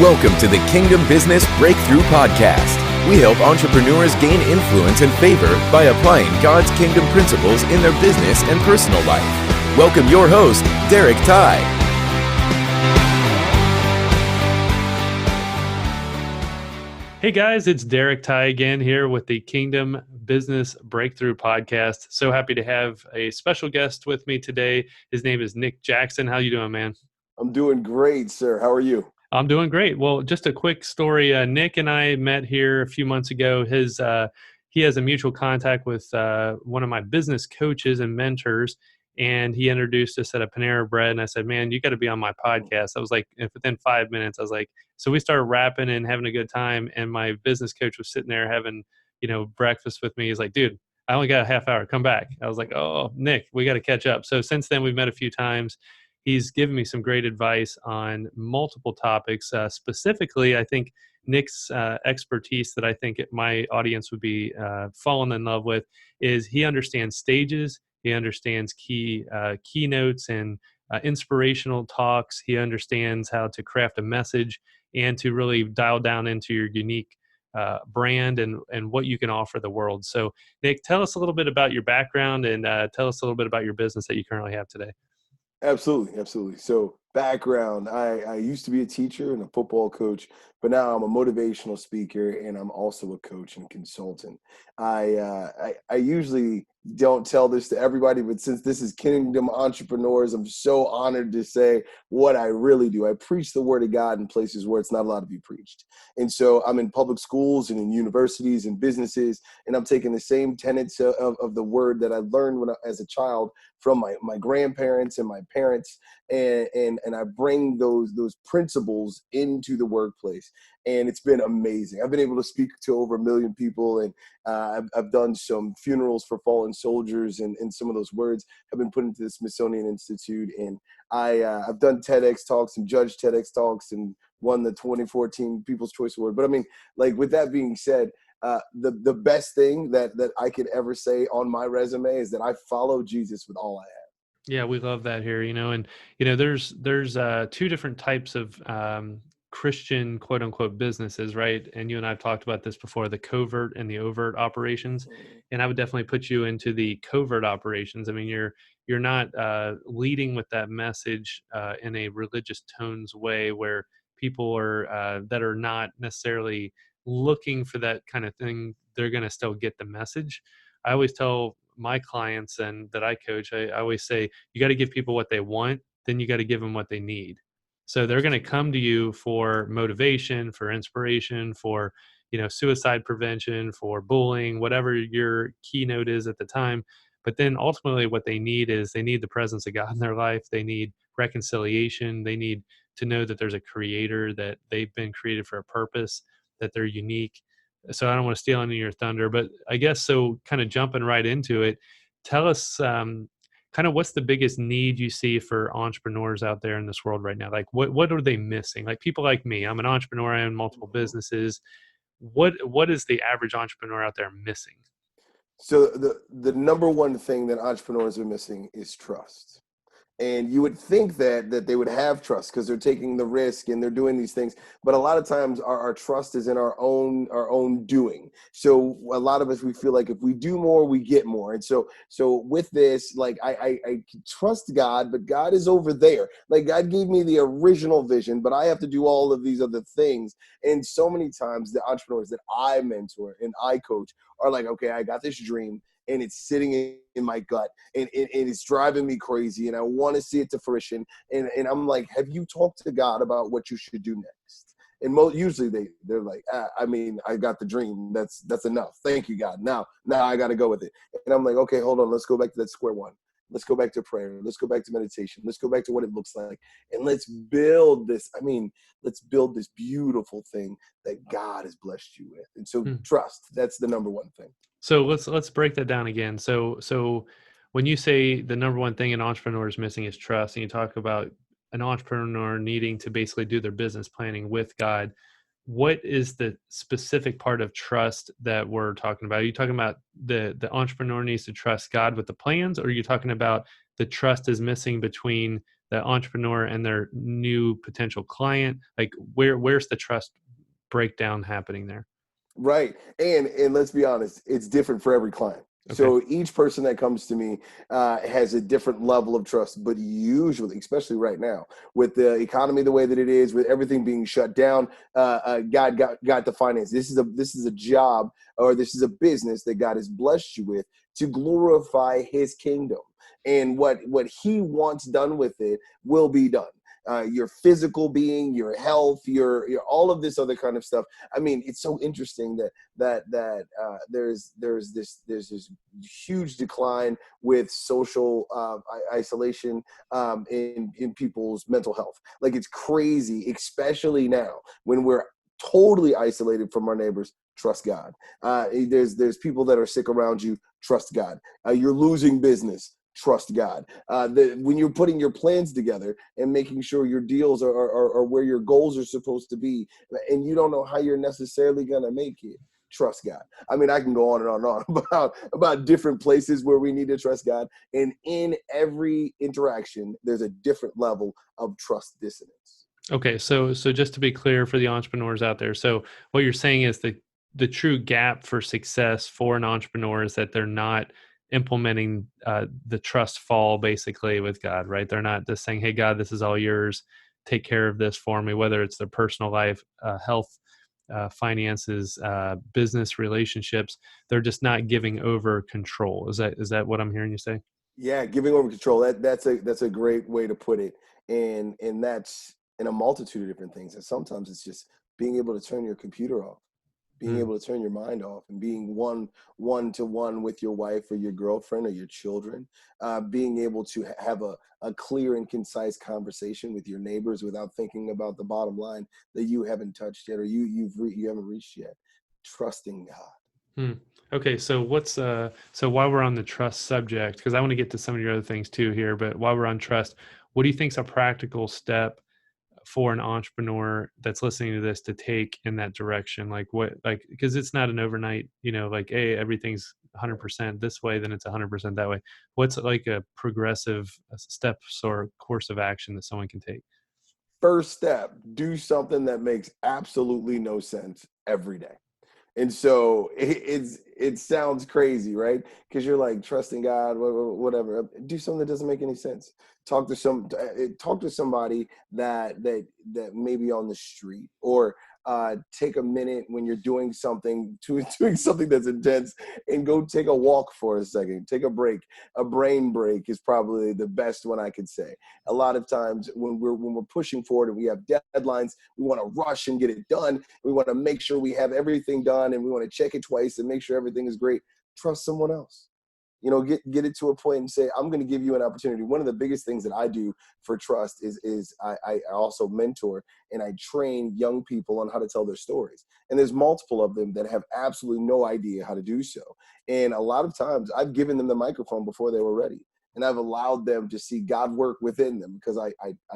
Welcome to the Kingdom Business Breakthrough Podcast. We help entrepreneurs gain influence and favor by applying God's kingdom principles in their business and personal life. Welcome your host, Derek Ty. Hey guys, it's Derek Ty again here with the Kingdom Business Breakthrough Podcast. So happy to have a special guest with me today. His name is Nick Jackson. How you doing, man? I'm doing great, sir. How are you? I'm doing great. Well, just a quick story. Nick and I met here a few months ago. He has a mutual contact with one of my business coaches and mentors, and he introduced us at a Panera Bread. And I said, "Man, you got to be on my podcast." I was like, and within 5 minutes, I was like, so we started rapping and having a good time. And my business coach was sitting there having, breakfast with me. He's like, "Dude, I only got a half hour. Come back." I was like, "Oh, Nick, we got to catch up." So since then, we've met a few times. He's given me some great advice on multiple topics. Specifically, I think Nick's expertise that I think my audience would be falling in love with is he understands stages. He understands keynotes and inspirational talks. He understands how to craft a message and to really dial down into your unique brand and what you can offer the world. So, Nick, tell us a little bit about your background and tell us a little bit about your business that you currently have today. Absolutely. So background, I used to be a teacher and a football coach, but now I'm a motivational speaker and I'm also a coach and consultant. I usually don't tell this to everybody, but since this is Kingdom Entrepreneurs, I'm so honored to say what I really do. I preach the word of God in places where it's not allowed to be preached. And so I'm in public schools and in universities and businesses, and I'm taking the same tenets of the word that I learned as a child from my grandparents and my parents, and I bring those principles into the workplace. And it's been amazing. I've been able to speak to over 1 million people, and I've done some funerals for fallen soldiers, and some of those words have been put into the Smithsonian Institute. And I've done TEDx talks and judged TEDx talks and won the 2014 People's Choice Award. But I mean, like, with that being said, the best thing that I could ever say on my resume is that I follow Jesus with all I have. Yeah, we love that here, and there's two different types of Christian quote unquote businesses, right? And you and I've talked about this before, the covert and the overt operations. And I would definitely put you into the covert operations. I mean, you're not leading with that message in a religious tones way where people are that are not necessarily looking for that kind of thing. They're going to still get the message. I always tell my clients and that I coach, I always say, you got to give people what they want, then you got to give them what they need. So they're going to come to you for motivation, for inspiration, for, suicide prevention, for bullying, whatever your keynote is at the time. But then ultimately what they need is they need the presence of God in their life. They need reconciliation. They need to know that there's a creator, that they've been created for a purpose, that they're unique. So I don't want to steal any of your thunder, but I guess so kind of jumping right into it, tell us kind of what's the biggest need you see for entrepreneurs out there in this world right now? Like what are they missing? Like people like me, I'm an entrepreneur, I own multiple businesses. What is the average entrepreneur out there missing? So the number one thing that entrepreneurs are missing is trust. And you would think that they would have trust because they're taking the risk and they're doing these things. But a lot of times our trust is in our own doing. So a lot of us, we feel like if we do more, we get more. And so with this, like I trust God, but God is over there. Like God gave me the original vision, but I have to do all of these other things. And so many times the entrepreneurs that I mentor and I coach are like, okay, I got this dream, and it's sitting in my gut, and it's driving me crazy, and I want to see it to fruition. And I'm like, have you talked to God about what you should do next? And usually they're like, I mean, I got the dream. That's enough. Thank you, God. Now I got to go with it. And I'm like, okay, hold on. Let's go back to that square one. Let's go back to prayer. Let's go back to meditation. Let's go back to what it looks like. And let's build this. Let's build this beautiful thing that God has blessed you with. And so trust, that's the number one thing. So let's break that down again. So when you say the number one thing an entrepreneur is missing is trust, and you talk about an entrepreneur needing to basically do their business planning with God, what is the specific part of trust that we're talking about? Are you talking about the entrepreneur needs to trust God with the plans, or are you talking about the trust is missing between the entrepreneur and their new potential client? Like where's the trust breakdown happening there? Right. And let's be honest, it's different for every client. Okay. So each person that comes to me has a different level of trust, but usually, especially right now, with the economy the way that it is, with everything being shut down, God got the finance. This is a job, or this is a business that God has blessed you with to glorify His kingdom, and what He wants done with it will be done. Your physical being, your health, your all of this other kind of stuff. I mean, it's so interesting that there's this huge decline with social isolation in people's mental health. Like, it's crazy, especially now when we're totally isolated from our neighbors. Trust God. There's people that are sick around you. Trust God. You're losing business. Trust God. When you're putting your plans together and making sure your deals are where your goals are supposed to be, and you don't know how you're necessarily going to make it, trust God. I mean, I can go on and on and on about different places where we need to trust God. And in every interaction, there's a different level of trust dissonance. Okay, so just to be clear for the entrepreneurs out there, so what you're saying is the true gap for success for an entrepreneur is that they're not implementing the trust fall basically with God, right? They're not just saying, "Hey, God, this is all yours. Take care of this for me," whether it's their personal life, health, finances, business relationships. They're just not giving over control. Is that what I'm hearing you say? Yeah, giving over control. That's a great way to put it. And that's in a multitude of different things. And sometimes it's just being able to turn your computer off, being Mm. able to turn your mind off, and being one-to-one with your wife or your girlfriend or your children, being able to have a clear and concise conversation with your neighbors without thinking about the bottom line that you haven't touched yet, or you haven't reached yet. Trusting God. Hmm. Okay, so so while we're on the trust subject, because I want to get to some of your other things too here, but while we're on trust, what do you think is a practical step for an entrepreneur that's listening to this to take in that direction? Like because it's not an overnight, like, hey, everything's 100% this way, then it's 100% that way. What's like a progressive steps or course of action that someone can take? First step, do something that makes absolutely no sense every day. And so it sounds crazy, right? Because you're like trusting God, whatever. Do something that doesn't make any sense. Talk to somebody that may be on the street, or take a minute when you're doing something doing something that's intense, and go take a walk for a second. Take a break. A brain break is probably the best one I could say. A lot of times when we're pushing forward and we have deadlines, we want to rush and get it done. We want to make sure we have everything done, and we want to check it twice and make sure everything is great. Trust someone else. Get it to a point and say, I'm going to give you an opportunity. One of the biggest things that I do for trust is I also mentor and I train young people on how to tell their stories. And there's multiple of them that have absolutely no idea how to do so. And a lot of times I've given them the microphone before they were ready. And I've allowed them to see God work within them because I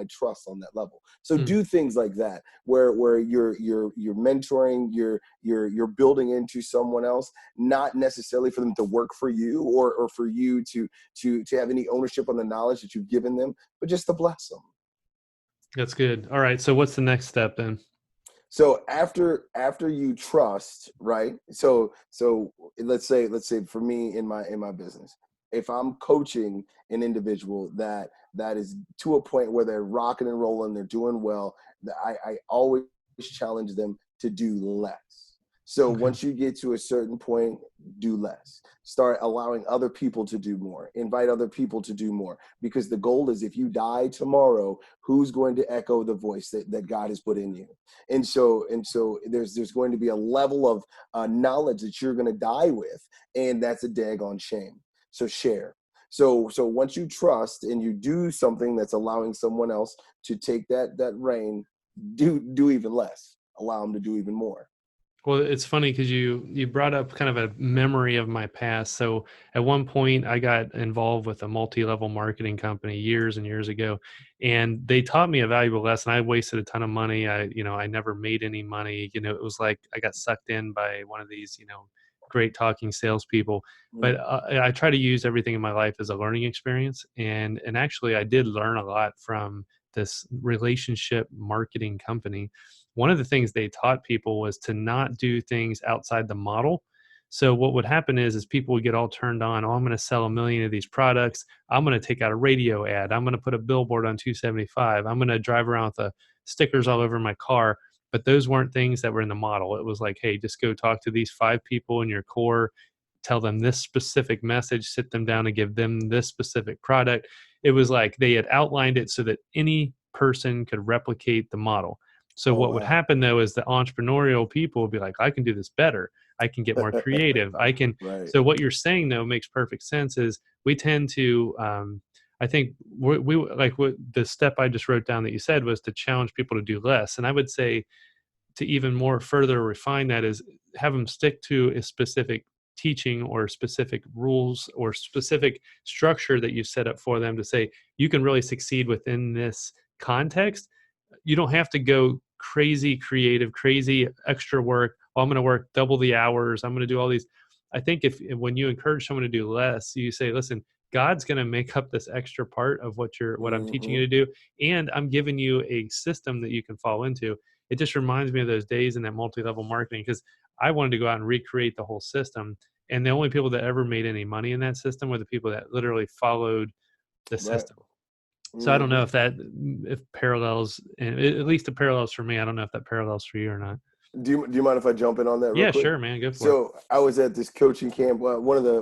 trust on that level. So Hmm. do things like that where you're mentoring, you're building into someone else, not necessarily for them to work for you or for you to have any ownership on the knowledge that you've given them, but just to bless them. That's good. All right, so what's the next step then? So after you trust, right? So let's say for me in my business, if I'm coaching an individual that is to a point where they're rocking and rolling, they're doing well, I always challenge them to do less. So Okay. once you get to a certain point, do less. Start allowing other people to do more. Invite other people to do more. Because the goal is, if you die tomorrow, who's going to echo the voice that God has put in you? And so there's going to be a level of knowledge that you're going to die with, and that's a daggone shame. So share. So once you trust and you do something that's allowing someone else to take that reign, do even less. Allow them to do even more. Well, it's funny because you brought up kind of a memory of my past. So at one point, I got involved with a multi-level marketing company years and years ago, and they taught me a valuable lesson. I wasted a ton of money. I never made any money. It was like I got sucked in by one of these, great talking salespeople. But I try to use everything in my life as a learning experience. And actually, I did learn a lot from this relationship marketing company. One of the things they taught people was to not do things outside the model. So what would happen is people would get all turned on. Oh, I'm going to sell 1 million of these products. I'm going to take out a radio ad. I'm going to put a billboard on 275. I'm going to drive around with the stickers all over my car. But those weren't things that were in the model. It was like, hey, just go talk to these 5 people in your core, tell them this specific message, sit them down and give them this specific product. It was like they had outlined it so that any person could replicate the model. So what would happen though is the entrepreneurial people would be like, I can do this better. I can get more creative. I can. Right. So what you're saying though makes perfect sense. Is we tend to, I think we like what the step I just wrote down that you said was to challenge people to do less. And I would say to even more further refine that is have them stick to a specific teaching or specific rules or specific structure that you set up for them to say, you can really succeed within this context. You don't have to go crazy creative, crazy extra work. Oh, I'm going to work double the hours. I'm going to do all these. I think when you encourage someone to do less, you say, listen, God's going to make up this extra part of what I'm teaching you to do. And I'm giving you a system that you can fall into. It just reminds me of those days in that multi-level marketing, because I wanted to go out and recreate the whole system. And the only people that ever made any money in that system were the people that literally followed the system. So I don't know if parallels, and at least the parallels for me. I don't know if that parallels for you or not. Do you mind if I jump in on that real Yeah, quick? sure, man. Go for it. So I was at this coaching camp. One of the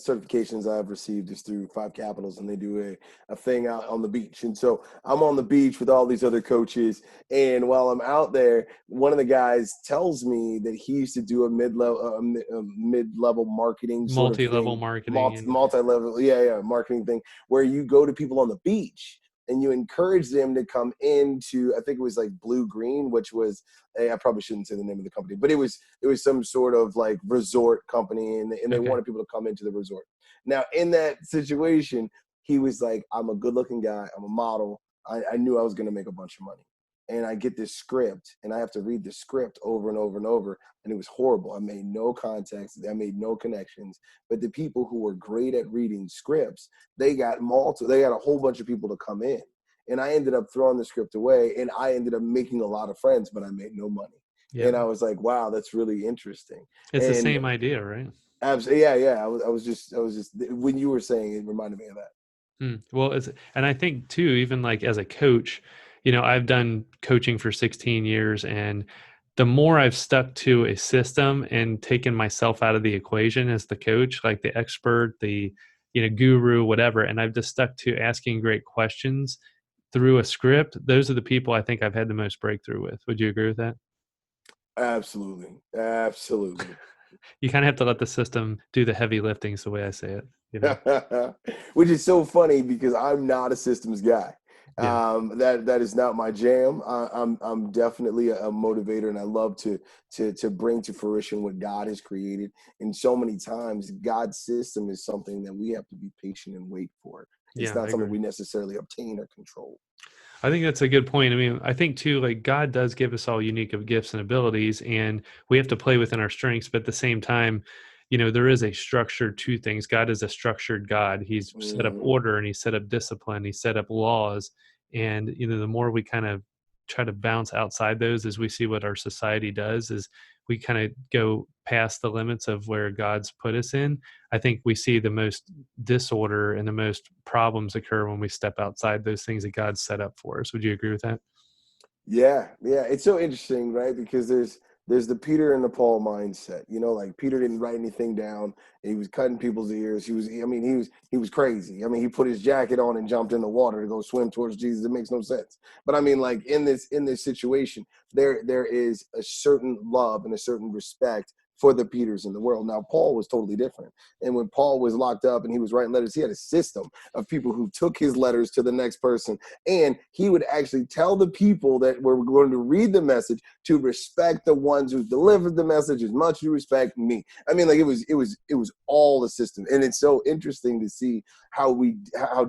certifications I've received is through 5 Capitals, and they do a thing out on the beach. And so I'm on the beach with all these other coaches. And while I'm out there, one of the guys tells me that he used to do a mid-level marketing sort multi-level of thing, marketing, multi-level, marketing thing, where you go to people on the beach and you encourage them to come into, I think it was like Blue Green, which was, I probably shouldn't say the name of the company, but it was some sort of like resort company, and they wanted people to come into the resort. Now, in that situation, he was like, I'm a good looking guy. I'm a model. I knew I was going to make a bunch of money. And I get this script, and I have to read the script over and over and over. And it was horrible. I made no contacts. I made no connections. But the people who were great at reading scripts, they got a whole bunch of people to come in. And I ended up throwing the script away, and I ended up making a lot of friends, but I made no money. Yep. And I was like, wow, that's really interesting. It's the same idea, right? Absolutely. Yeah. I was just, when you were saying it, reminded me of that. Well, and I think too, even like as a coach, I've done coaching for 16 years, and the more I've stuck to a system and taken myself out of the equation as the coach, like the expert, the guru, whatever, and I've just stuck to asking great questions through a script, those are the people I think I've had the most breakthrough with. Would you agree with that? Absolutely. You kind of have to let the system do the heavy lifting, is the way I say it. Which is so funny because I'm not a systems guy. Yeah. That is not my jam. I'm definitely a motivator, and I love to bring to fruition what God has created. And so many times, God's system is something that we have to be patient and wait for. It's not something we necessarily obtain or control. I think that's a good point. I mean, I think too, like God does give us all unique gifts and abilities, and we have to play within our strengths. But at the same time, there is a structure to things. God is a structured God. He's set up order, and He's set up discipline. He's set up laws. And, the more we kind of try to bounce outside those, as we see what our society does, is we kind of go past the limits of where God's put us in. I think we see the most disorder and the most problems occur when we step outside those things that God's set up for us. Would you agree with that? Yeah. It's so interesting, right? Because there's the Peter and the Paul mindset. Like Peter didn't write anything down. He was cutting people's ears. He was crazy. I mean, he put his jacket on and jumped in the water to go swim towards Jesus. It makes no sense. But I mean, like in this situation, there is a certain love and a certain respect for the Peters in the world. Now, Paul was totally different. And when Paul was locked up and he was writing letters, he had a system of people who took his letters to the next person. And he would actually tell the people that were going to read the message to respect the ones who delivered the message as much as you respect me. I mean, like it was all the system. And it's so interesting to see how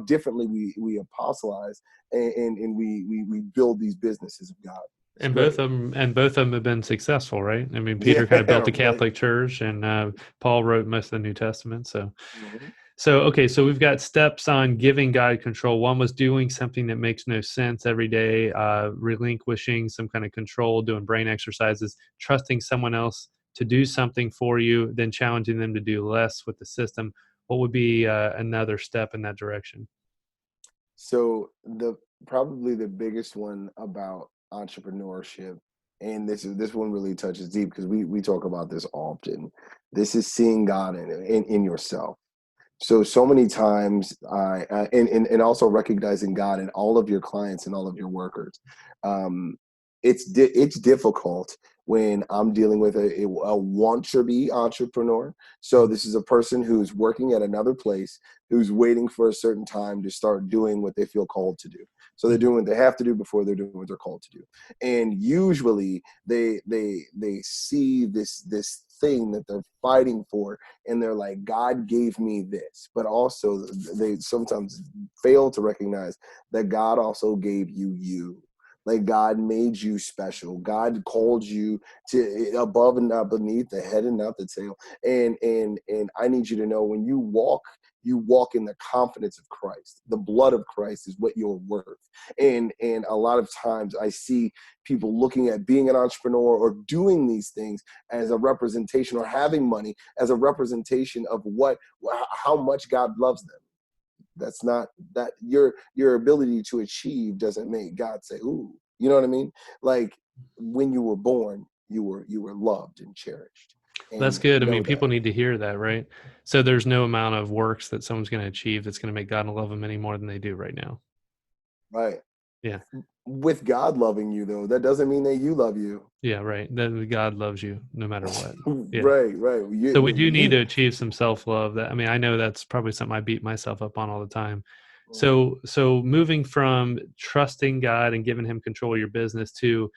differently we apostolize and we build these businesses of God. It's And both great. of them, have been successful, right? I mean, Yeah, Peter kind of built the right. Catholic Church, and Paul wrote most of the New Testament. So, Mhm. okay, so we've got steps on giving God control. One was doing something that makes no sense every day, relinquishing some kind of control, doing brain exercises, trusting someone else to do something for you, then challenging them to do less with the system. What would be another step in that direction? So the probably the biggest one about entrepreneurship, and this one really touches deep because we talk about this often. This is seeing God in yourself. So many times and also recognizing God in all of your clients and all of your workers. um it's difficult when I'm dealing with a want-to-be entrepreneur. So this is a person who's working at another place, who's waiting for a certain time to start doing what they feel called to do. So they're Mhm. doing what they have to do before they're doing what they're called to do. And usually they see this thing that they're fighting for, and they're like, God gave me this. But also they sometimes fail to recognize that God also gave you. Like, God made you special. God called you to above and not beneath, the head and not the tail. And I need you to know, when you walk in the confidence of Christ. The blood of Christ is what you're worth. And a lot of times I see people looking at being an entrepreneur or doing these things as a representation, or having money as a representation of how much God loves them. That's not that your ability to achieve doesn't make God say, ooh, you know what I mean? Like, when you were born, you were loved and cherished. That's And good. I know mean, that. people need to hear that, right? So there's no amount of works that someone's going to achieve that's going to make God love them any more than they do right now. Right. Yeah. With God loving you, though, that doesn't mean that you love you. Yeah, right. Then God loves you no matter what. Yeah. Right. So we do need to achieve some self-love. That, I mean, I know that's probably something I beat myself up on all the time. Mhm. So moving from trusting God and giving him control of your business to,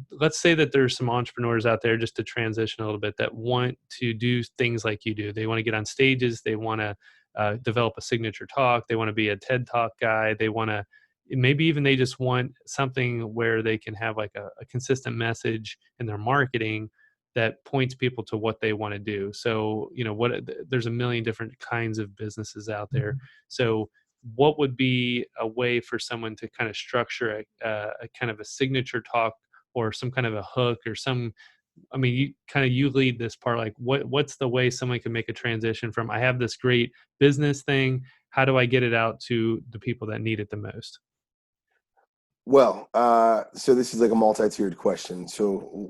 let's say that there's some entrepreneurs out there, just to transition a little bit, that want to do things like you do. They want to get on stages. They want to develop a signature talk. They want to be a TED Talk guy. They want to, maybe even they just want something where they can have like a consistent message in their marketing that points people to what they want to do. So, there's a million different kinds of businesses out there. So what would be a way for someone to kind of structure a kind of a signature talk, or some kind of a hook, or some, I mean, you lead this part, like what's the way someone can make a transition from, I have this great business thing, how do I get it out to the people that need it the most? Well, so this is like a multi-tiered question. So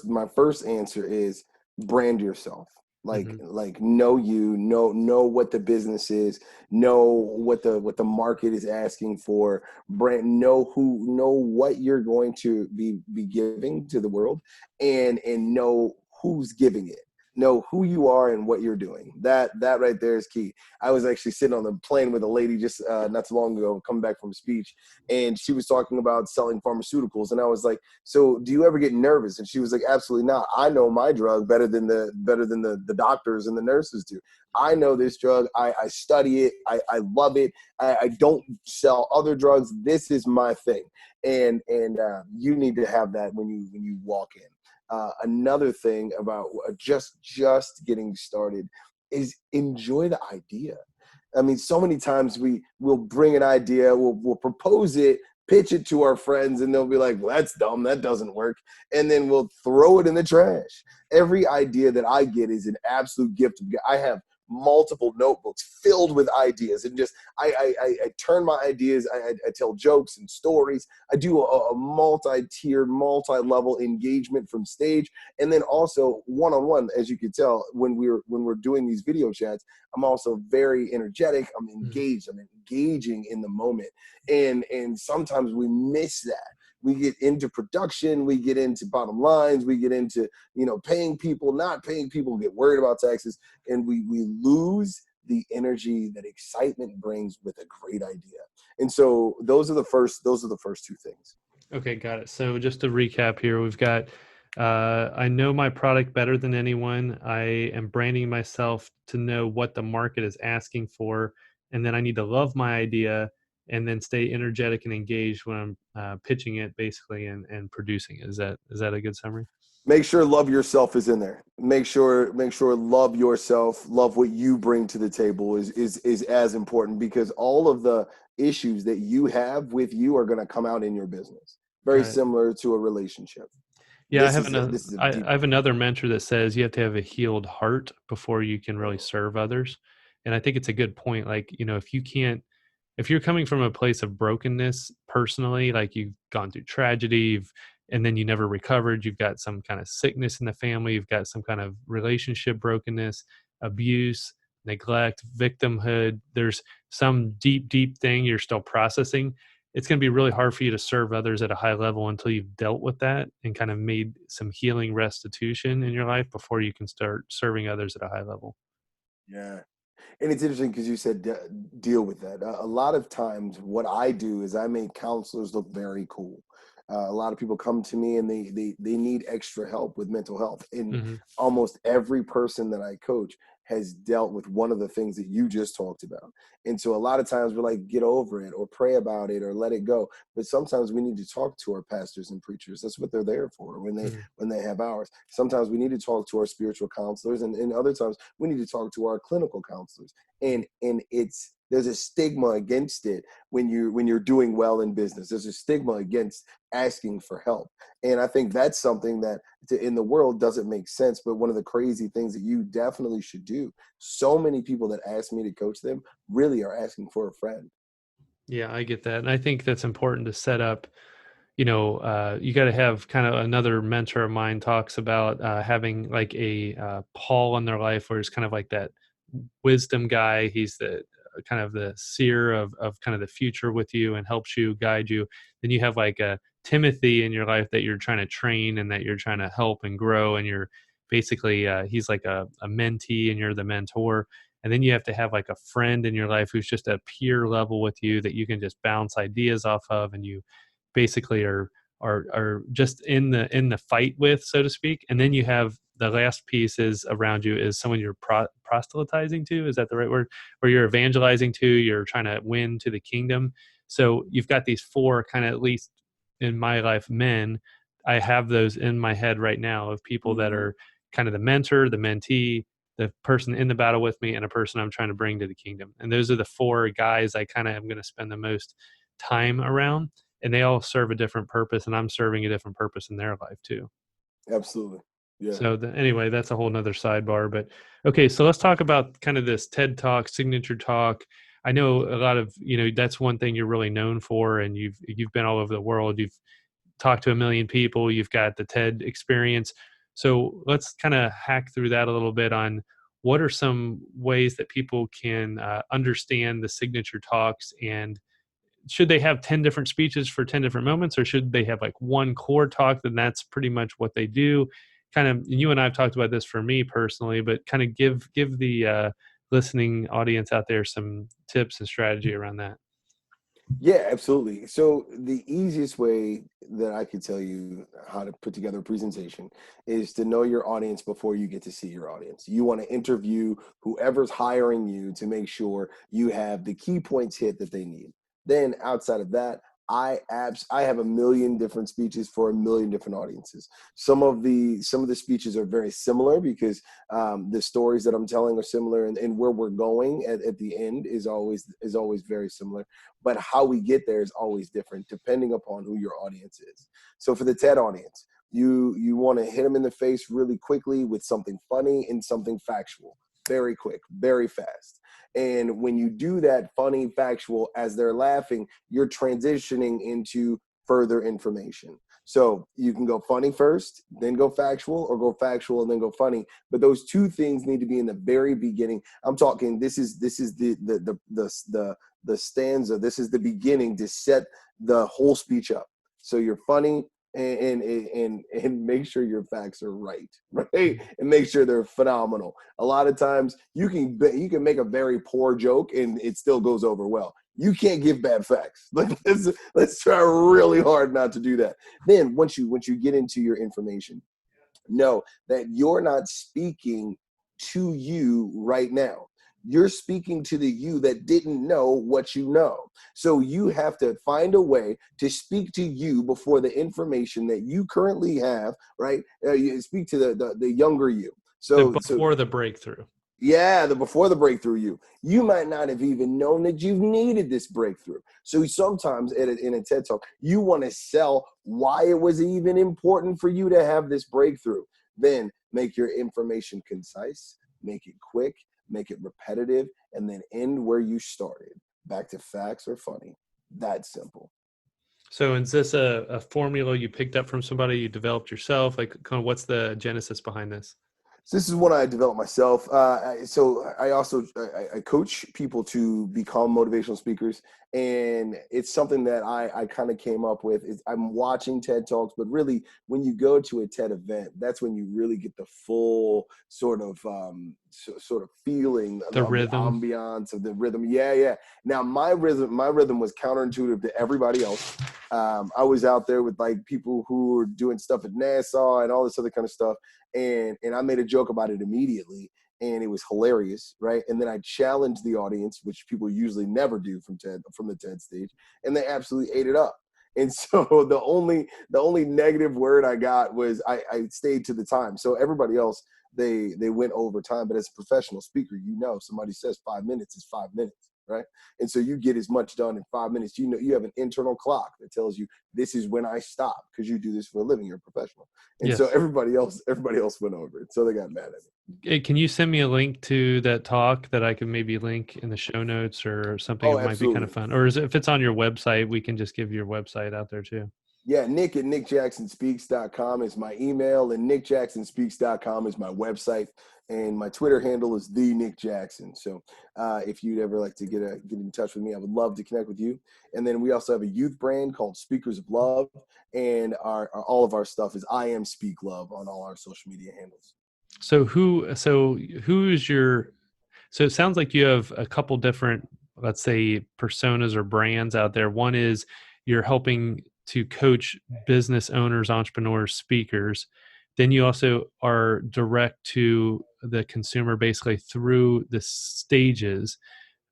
my first answer is brand yourself. Like, Hmm. know you, know what the business is, know what the market is asking for. Brand, know what you're going to be giving to the world, and know who's giving it. Know who you are and what you're doing. That right there is key. I was actually sitting on the plane with a lady just not too long ago, coming back from a speech, and she was talking about selling pharmaceuticals, and I was like, so do you ever get nervous? And she was like, absolutely not. I know my drug better than the doctors and the nurses do. I know this drug. I study it. I love it. I don't sell other drugs. This is my thing. And you need to have that when you walk in. Another thing about just getting started is enjoy the idea. I mean, so many times we'll bring an idea, we'll propose it, pitch it to our friends, and they'll be like, well, that's dumb, that doesn't work. And then we'll throw it in the trash. Every idea that I get is an absolute gift. I have multiple notebooks filled with ideas, and just I turn my ideas, I tell jokes and stories. I do a multi-tiered, multi-level engagement from stage, and then also one-on-one. As you can tell, when we're doing these video chats, I'm also very energetic. I'm engaged. I'm engaging in the moment. And sometimes we miss that. We get into production, we get into bottom lines, we get into, paying people, not paying people, get worried about taxes, and we lose the energy that excitement brings with a great idea. And so those are the first two things. Okay, got it. So just to recap here, we've got, I know my product better than anyone. I am branding myself to know what the market is asking for. And then I need to love my idea. and then stay energetic and engaged when I'm pitching it basically and producing it. Is that a good summary? Make sure love yourself is in there. Make sure love yourself, love what you bring to the table is as important, because all of the issues that you have with you are going to come out in your business. Very Right. similar to a relationship. Yeah, This is a deep I have one. another mentor that says you have to have a healed heart before you can really serve others. And I think it's a good point. Like, if you're coming from a place of brokenness personally, like you've gone through tragedy, and then you never recovered, you've got some kind of sickness in the family, you've got some kind of relationship brokenness, abuse, neglect, victimhood, there's some deep, deep thing you're still processing. It's going to be really hard for you to serve others at a high level until you've dealt with that and kind of made some healing restitution in your life before you can start serving others at a high level. Yeah. And it's interesting because you said deal with that. A lot of times what I do is I make counselors look very cool. A lot of people come to me and they need extra help with mental health. And Hmm. almost every person that I coach has dealt with one of the things that you just talked about. And so a lot of times we're like, get over it or pray about it or let it go. But sometimes we need to talk to our pastors and preachers. That's what they're there for when they have hours. Sometimes we need to talk to our spiritual counselors, and other times we need to talk to our clinical counselors. And there's a stigma against it when you're doing well in business. There's a stigma against asking for help. And I think that's something that in the world doesn't make sense. But one of the crazy things that you definitely should do, so many people that ask me to coach them really are asking for a friend. Yeah, I get that. And I think that's important to set up. You got to have kind of, another mentor of mine talks about having like a Paul in their life, where it's kind of like that wisdom guy. He's the kind of the seer of kind of the future with you and helps you, guide you. Then you have like a Timothy in your life that you're trying to train and that you're trying to help and grow. And you're basically, he's like a mentee and you're the mentor. And then you have to have like a friend in your life who's just a peer level with you that you can just bounce ideas off of, and you basically are just in the fight with, so to speak. And then you have the last piece is around you is someone you're proselytizing to. Is that the right word? Where you're evangelizing to, you're trying to win to the kingdom. So you've got these four kind of, at least in my life, men. I have those in my head right now of people that Mm, are kind of the mentor, the mentee, the person in the battle with me, and a person I'm trying to bring to the kingdom. And those are the four guys I kind of am going to spend the most time around, and they all serve a different purpose, and I'm serving a different purpose in their life too. absolutely. Yeah. So anyway, that's a whole nother sidebar. But okay, so let's talk about kind of this TED Talk, signature talk. I know a lot of, that's one thing you're really known for, and you've been all over the world. You've talked to a million people. You've got the TED experience. So let's kind of hack through that a little bit on what are some ways that people can understand the signature talks, and should they have 10 different speeches for 10 different moments, or should they have like one core talk? Then that's pretty much what they do. Kind of, you and I have talked about this for me personally, but kind of give the listening audience out there some tips and strategy around that. Yeah, absolutely. So the easiest way that I could tell you how to put together a presentation is to know your audience before you get to see your audience. You want to interview whoever's hiring you to make sure you have the key points hit that they need. Then outside of that, I have a million different speeches for a million different audiences. Some of the speeches are very similar because the stories that I'm telling are similar, and where we're going at the end is always very similar. But how we get there is always different depending upon who your audience is. So for the TED audience, you want to hit them in the face really quickly with something funny and something factual. Very quick, very fast. And when you do that funny factual as they're laughing, you're transitioning into further information. So you can go funny first, then go factual, or go factual and then go funny. But those two things need to be in the very beginning. I'm talking. This is the stanza. This is the beginning to set the whole speech up. So you're funny, and make sure your facts are right, and make sure they're phenomenal. A lot of times you can make a very poor joke and it still goes over well. You can't give bad facts. Let's try really hard not to do that. Then once you get into your information, know that you're not speaking to you right now. you're speaking to the you that didn't know what you know. So you have to find a way to speak to you before the information that you currently have, right? You speak to the younger you. Before the breakthrough. Yeah, before the breakthrough you might not have even known that you've needed this breakthrough. So sometimes in a TED Talk, you want to sell why it was even important for you to have this breakthrough. Then make your information concise, make it quick, make it repetitive, and then end where you started. Back to facts or funny. That simple. So is this a formula you picked up from somebody, you developed yourself? Like, kind of what's the genesis behind this? So this is one I developed myself. So I also I coach people to become motivational speakers, and it's something that I kind of came up with. I'm watching TED Talks, but really, when you go to a TED event, that's when you really get the full sort of feeling The of the rhythm. ambiance of the rhythm. Yeah. Now my rhythm was counterintuitive to everybody else. I was out there with like people who were doing stuff at NASA and all this other kind of stuff. And I made a joke about it immediately, and it was hilarious, right? And then I challenged the audience, which people usually never do from the TED stage, and they absolutely ate it up. And so the only negative word I got was I stayed to the time. So everybody else, they went over time, but as a professional speaker, somebody says 5 minutes is 5 minutes, right? And so you get as much done in 5 minutes. You have an internal clock that tells you this is when I stop, because you do this for a living. You're a professional. And so Yes. everybody else went over it. So they got mad at me. Hey, can you send me a link to that talk that I can maybe link in the show notes or something? Oh, It might be kind of absolutely. fun. Or if it's on your website, we can just give your website out there too. Yeah, Nick at nickjacksonspeaks.com is my email, and nickjacksonspeaks.com is my website, and my Twitter handle is the Nick Jackson. So if you'd ever like to get in touch with me, I would love to connect with you. And then we also have a youth brand called Speakers of Love, and all of our stuff is I Am Speak Love on all our social media handles. So who's your, so it sounds like you have a couple different, let's say, personas or brands out there. One is you're helping to coach business owners, entrepreneurs, speakers. Then you also are direct to the consumer basically through the stages.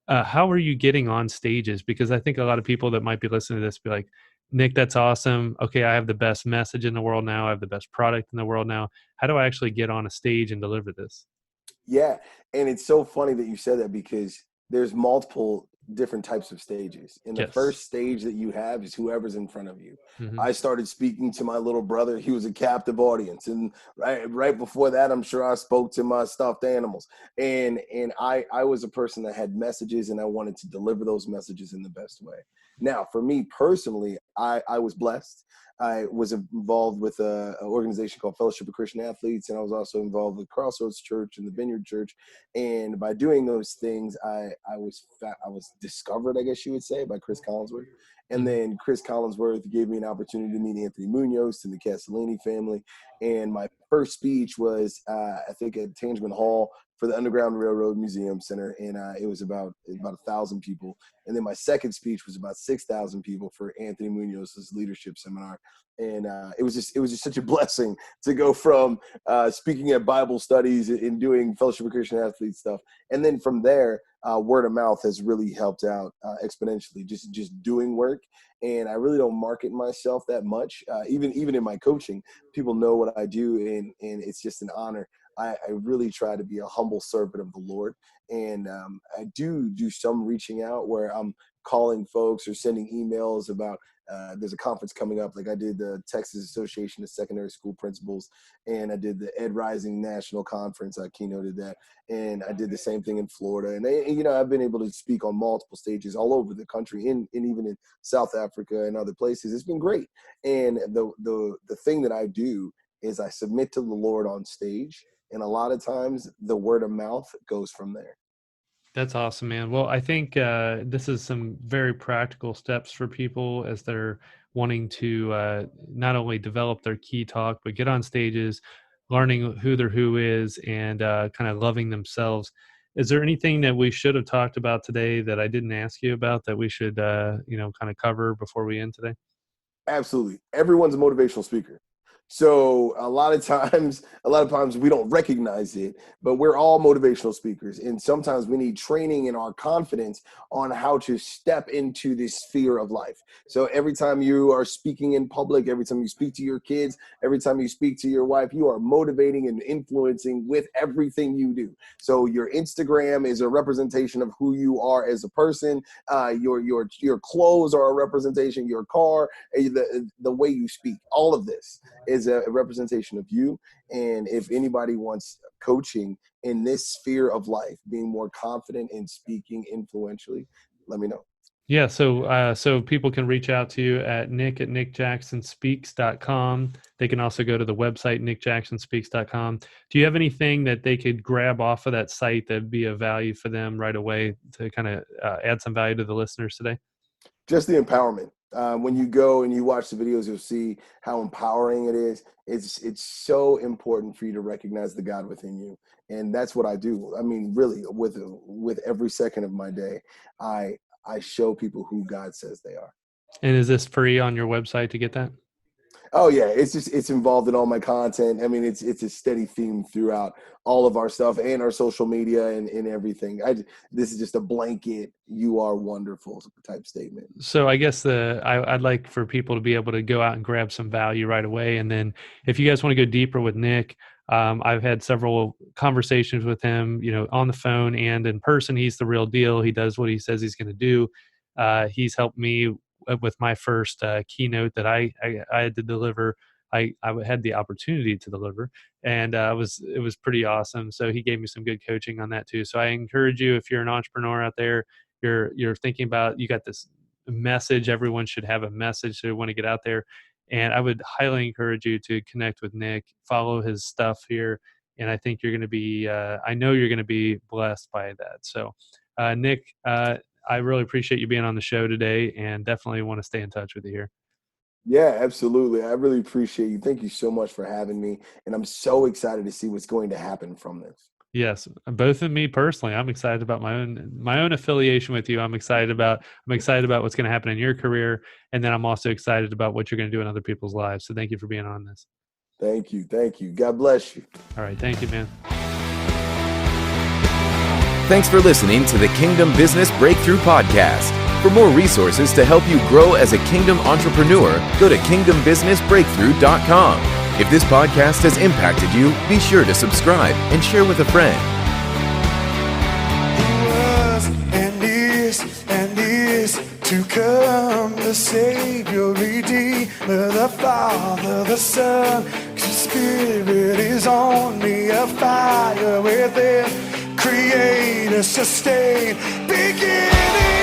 How are you getting on stages? Because I think a lot of people that might be listening to this be like, Nick, that's awesome. Okay, I have the best message in the world now. I have the best product in the world now. How do I actually get on a stage and deliver this? Yeah, and it's so funny that you said that, because there's multiple different types of stages. And the Yes. first stage that you have is whoever's in front of you. Mm-hmm. I started speaking to my little brother. He was a captive audience, and right before that, I'm sure I spoke to my stuffed animals. And I was a person that had messages, and I wanted to deliver those messages in the best way. Now, for me personally, I was blessed. I was involved with an organization called Fellowship of Christian Athletes, and I was also involved with Crossroads Church and the Vineyard Church. And by doing those things, I was discovered, I guess you would say, by Chris Collinsworth. And then Chris Collinsworth gave me an opportunity to meet Anthony Munoz and the Castellini family. And my first speech was, I think, at Tangeman Hall for the Underground Railroad Museum Center, and it was about 1,000 people. And then my second speech was about 6,000 people for Anthony Munoz's leadership seminar. And it was just such a blessing to go from speaking at Bible studies and doing Fellowship of Christian Athletes stuff, and then from there, word of mouth has really helped out exponentially. Just doing work, and I really don't market myself that much. Even in my coaching, people know what I do, and it's just an honor. I really try to be a humble servant of the Lord, and I do some reaching out where I'm calling folks or sending emails about there's a conference coming up. Like I did the Texas Association of Secondary School Principals, and I did the Ed Rising National Conference. I keynoted that, and I did the same thing in Florida. And I've been able to speak on multiple stages all over the country, and even in South Africa and other places. It's been great. And the thing that I do is I submit to the Lord on stage, and a lot of times the word of mouth goes from there. That's awesome, man. Well, I think this is some very practical steps for people as they're wanting to not only develop their key talk, but get on stages, learning who their who is, and kind of loving themselves. Is there anything that we should have talked about today that I didn't ask you about that we should, kind of cover before we end today? Absolutely. Everyone's a motivational speaker. So a lot of times we don't recognize it, but we're all motivational speakers. And sometimes we need training in our confidence on how to step into this sphere of life. So every time you are speaking in public, every time you speak to your kids, every time you speak to your wife, you are motivating and influencing with everything you do. So your Instagram is a representation of who you are as a person. Your clothes are a representation, your car, the way you speak, all of this is a representation of you. And if anybody wants coaching in this sphere of life, being more confident in speaking influentially, let me know. Yeah, so people can reach out to you at nick@nickjacksonspeaks.com. They can also go to the website nickjacksonspeaks.com. Do you have anything that they could grab off of that site that'd be of value for them right away to kind of add some value to the listeners today? Just the empowerment. When you go and you watch the videos, you'll see how empowering it is. It's so important for you to recognize the God within you, and that's what I do. I mean, really, with every second of my day, I show people who God says they are. And is this free on your website to get that? Oh yeah, it's involved in all my content. I mean, it's a steady theme throughout all of our stuff and our social media and everything. This is just a blanket "you are wonderful" type statement. So I guess I'd like for people to be able to go out and grab some value right away. And then if you guys want to go deeper with Nick, I've had several conversations with him, on the phone and in person. He's the real deal. He does what he says he's going to do. He's helped me with my first keynote that I had to deliver. I had the opportunity to deliver, and it was pretty awesome. So he gave me some good coaching on that too. So I encourage you, if you're an entrepreneur out there, you're thinking about, you got this message, everyone should have a message, so you want to get out there. And I would highly encourage you to connect with Nick, follow his stuff here. And I think you're going to be, I know you're going to be blessed by that. So Nick, I really appreciate you being on the show today, and definitely want to stay in touch with you here. Yeah, absolutely. I really appreciate you. Thank you so much for having me. And I'm so excited to see what's going to happen from this. Yes, both of me personally, I'm excited about my own affiliation with you. I'm excited about what's going to happen in your career, and then I'm also excited about what you're going to do in other people's lives. So thank you for being on this. Thank you. Thank you. God bless you. All right, thank you, man. Thanks for listening to the Kingdom Business Breakthrough Podcast. For more resources to help you grow as a kingdom entrepreneur, go to kingdombusinessbreakthrough.com. If this podcast has impacted you, be sure to subscribe and share with a friend. He was and is to come, the Savior, Redeemer, the Father, the Son. 'Cause the Spirit is on me, a fire within, Creator, sustain, beginning.